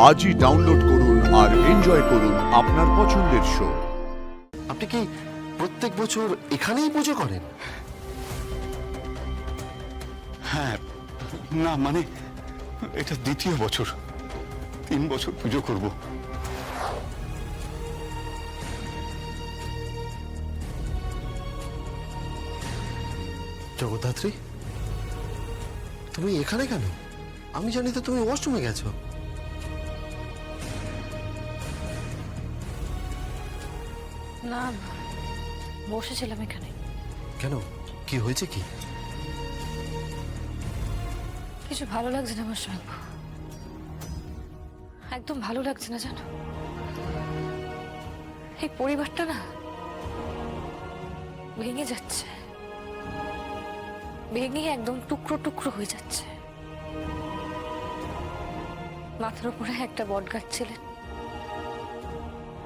আজই ডাউনলোড করুন আর এনজয় করুন আপনার পছন্দের শো। আপনি কি প্রত্যেক বছর এখানেই পুজো করেন? হ্যাঁ, না মানে এটা দ্বিতীয় বছর, 3 বছর পুজো করব। জগদ্ধাত্রী, তুমি এখানে কেন? আমি জানি তো তুমি ওয়াশরুমে গেছো। না, বসেছিলাম এখানে। কেন, কি হয়েছে? কি কিছু ভালো লাগছে না আমার সঙ্গ, একদম ভালো লাগছে না জানো। এই পরিবারটা না ভেঙে যাচ্ছে, ভেঙে একদম টুকরো টুকরো হয়ে যাচ্ছে। মাথার উপরে একটা বট গাছ ছিলেন,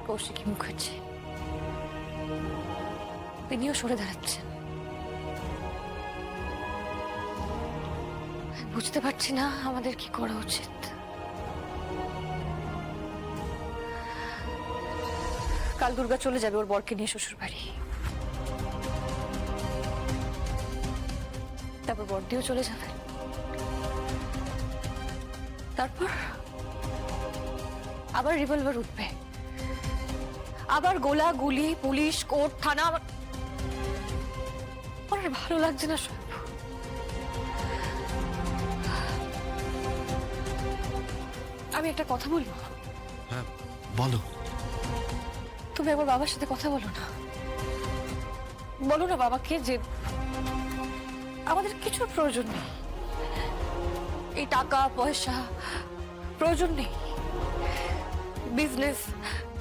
কৌশিকী মুখার্জি, তিনিও সরে দাঁড়াচ্ছেন। বুঝতে পারছি না আমাদের কি করা উচিত। কাল দুর্গা চলে যাবে ওর বরকে নিয়ে শ্বশুর বাড়ি, তারপর বড়দিও চলে যাবে, তারপর আবার রিভলভার উঠবে, আবার গোলা গুলি, পুলিশ, কোর্ট, থানা। আমার আর ভালো লাগছে না সব। আমি একটা কথা বলবো? হ্যাঁ বলো। তুমি একবার বাবার সাথে কথা বলো না, বলো না বাবাকে যে আমাদের কিছুর প্রয়োজন নেই, এই টাকা পয়সা প্রয়োজন নেই, বিজনেস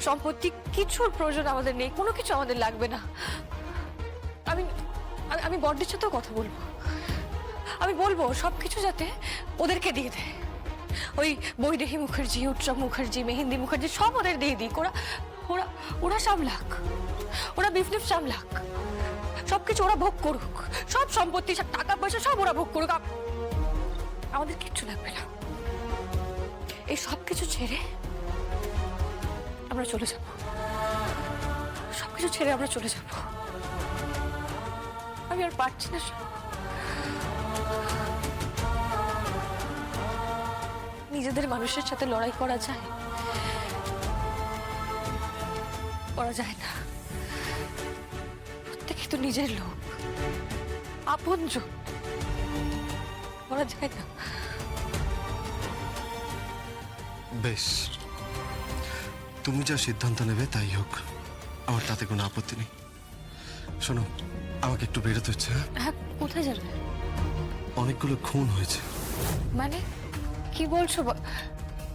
সম্পত্তি কিছুর প্রয়োজন আমাদের নেই, কোনো কিছু আমাদের লাগবে না। আমি আমি বড়দির সাথেও কথা বলবো, আমি বলবো সবকিছু যাতে ওদেরকে দিয়ে দেয়। ওই বৈদেহী মুখার্জি, উৎসব মুখার্জি, মেহেন্দি মুখার্জি সব ওদের দিয়ে দিক। ওরা ওরা ওরা সামলাক, ওরা বিজনেস সামলাক, সবকিছু ওরা ভোগ করুক, সব সম্পত্তি, সব টাকা পয়সা সব ওরা ভোগ করুক, আমাদের কিচ্ছু লাগবে না। এই সবকিছু ছেড়ে আমরা চলে যাব, সবকিছু ছেড়ে আমরা চলে যাব। আমি আর পারছি না। নিজেদের মানুষের সাথে লড়াই করা যায়? করা যায় না। প্রত্যেকে তো নিজের লোক, আপনজন, করা যায় না। বেশ, তুমি যা সিদ্ধান্ত নেবে তাই হোক, আমার তাতে কোনো আপত্তি নেই। শোনো, আমাকে একটু বেরোতে হচ্ছে। হ্যাঁ, কোথায় যাবে? অনেকগুলো খুন হয়েছে। মানে কি বলছো?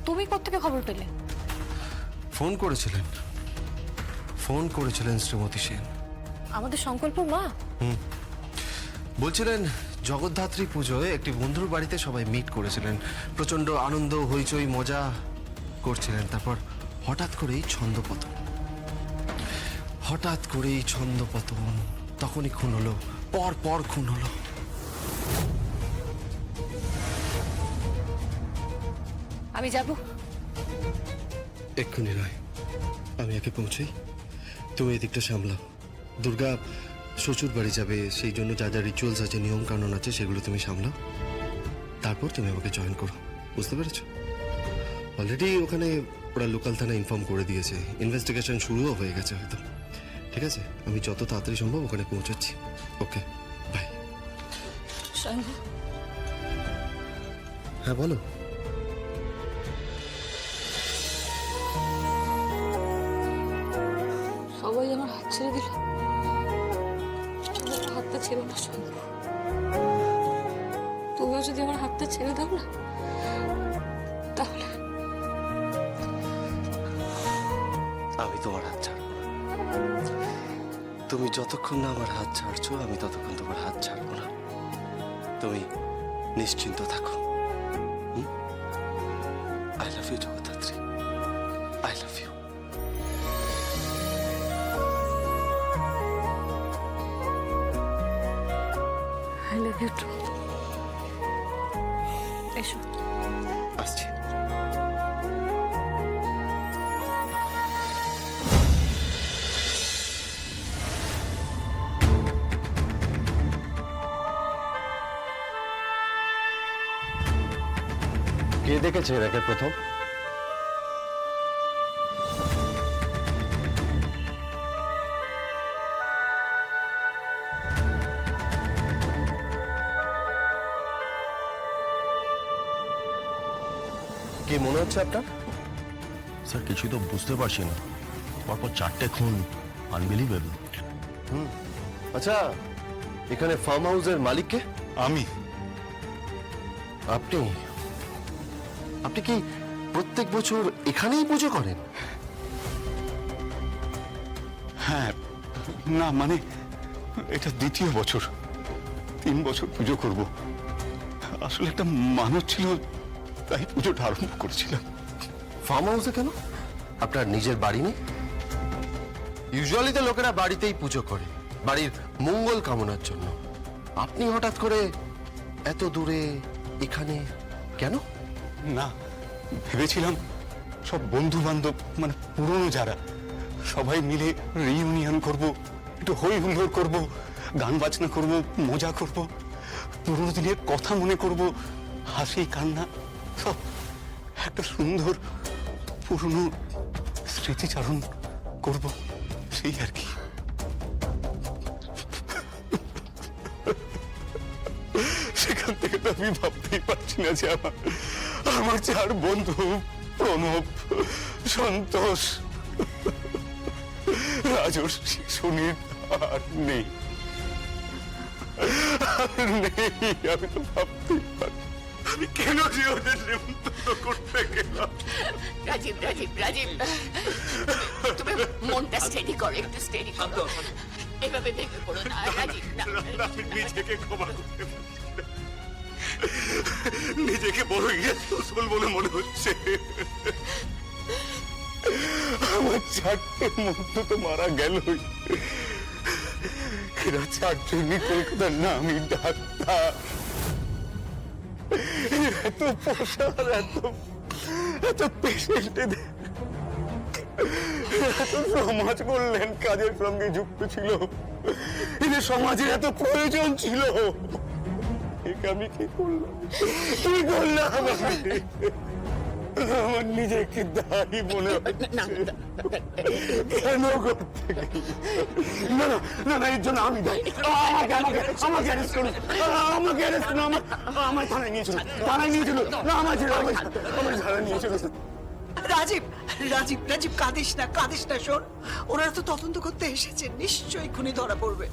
তুমি কোত্থেকে খবর পেলে? ফোন করেছিলেন শ্রীমতী সেন। আমাদের সংকল্প মা বলছিলেন জগদ্ধাত্রী পুজোয় একটি বন্ধুর বাড়িতে সবাই মিট করেছিলেন, প্রচন্ড আনন্দ, হইচই, মজা করছিলেন। তারপর হঠাৎ করেই ছন্দপতন, তখনই খুন হলো, পর খুন হলো। আমি যাব? এক্ষুনি নয়, আমি একে পৌঁছাই, তুমি এদিকটা সামলাও। দুর্গা শ্বশুর বাড়ি যাবে, সেই জন্য যা যা রিচুয়ালস আছে, নিয়ম কানুন আছে, সেগুলো তুমি সামলাও। তারপর তুমি আমাকে জয়েন করো, বুঝতে পেরেছো? অলরেডি ওখানে ওরা লোকাল থানা ইনফর্ম করে দিয়েছে, ইনভেস্টিগেশন শুরুও হয়ে গেছে হয়তো। ঠিক আছে, আমি যত তাড়াতাড়ি সম্ভব ওখানে পৌঁছাচ্ছি। ওকে, বাই। শম্ভু, হ্যাঁ বলো। সবাই আমার হাত ছেড়ে দিল, আমার হাতটা ছেড়ে না শম্ভু। তুমিও যদি আমার হাতটা ছেড়ে দাও না, তাহলে আমি তোমার হাত ছাড়ব না। তুমি যতক্ষণ না আমার হাত ছাড়ছো, আমি ততক্ষণ তোমার হাত ছাড়বো না। তুমি নিশ্চিন্ত থাকো। I love you Jagaddhatri, I love you. I love you too. এসো। আসছি। দেখেছে এরাকে প্রথম? কি মনে হচ্ছে আপনার? স্যার কিছুই তো বুঝতে পারছি না, পরপর 4টে খুন, আনবিলিভেবল। আচ্ছা, এখানে ফার্ম হাউসের মালিক কে? আমি আপনি আপনি কি প্রত্যেক বছর এখানেই পুজো করেন? হ্যাঁ, না মানে এটা দ্বিতীয় বছর। 3 বছর পুজো করব। আসলে একটা মানত ছিল, তাই পুজোটা আরম্ভ করেছিলাম। ফার্ম হাউসে কেন? আপনার নিজের বাড়ি নেই? ইউজুয়ালি তো লোকেরা বাড়িতেই পুজো করে, বাড়ির মঙ্গল কামনার জন্য। আপনি হঠাৎ করে এত দূরে এখানে কেন? না, ভেবেছিলাম সব বন্ধু বান্ধব মানে পুরনো যারা সবাই মিলে রিইউনিয়ন করব, একটু হই হুল্লোড় করব, গান বাজনা করব, মজা করব, পুরনো দিনের কথা মনে করব, হাসি কান্না সব একটা সুন্দর পুরনো স্মৃতিচারণ করব, সেই আর কি। সেখান থেকে তো আমি ভাবতেই পারছি না যে আমার 4 বন্ধু প্রণব, সন্তোষ, রাজর্ষি, সুনীল আর নেই। আমি তো ভাবতেই পারি আমি কেন যে ওদের নেমন্তন্ন করতে গেলাম। রাজীব রাজীব রাজীব, তুমি মনটা স্টেডি করো, একটু স্টেডি করো, এভাবে ভেঙে পড়ো না রাজীব। আমি নিজেকে ক্ষমা করতে পারছি না। নিজেকে বড় ইরেসপন্সিবল বলে মনে হচ্ছে। আমার 4টে বন্ধু তো মারা গেলই, এরা 4জনই কলকাতার নামই ডাক্তার। এত প্রসার, এত পেশেন্টের, এত সমাজ কল্যাণ কাজের সঙ্গে যুক্ত ছিল, এদের সমাজের এত প্রয়োজন ছিল। একে আমি কি করলাম, কি করলাম আমি? আমার নিজেকে দায়ী মনে হচ্ছে। কেন করতে গেলাম? না না না না, এর জন্য আমি দায়ী। আমাকে অ্যারেস্ট করুন, আমাকে অ্যারেস্ট করুন, আমার থানায় নিয়ে চলুন, থানায় নিয়ে চলুন। না আমার থানায় নিয়ে চলুন। রাজীব রাজীব রাজীব, কাঁদিস না শোন, ওনারা তো তদন্ত করতে এসেছে, নিশ্চয়ই খুনি ধরা পড়বে।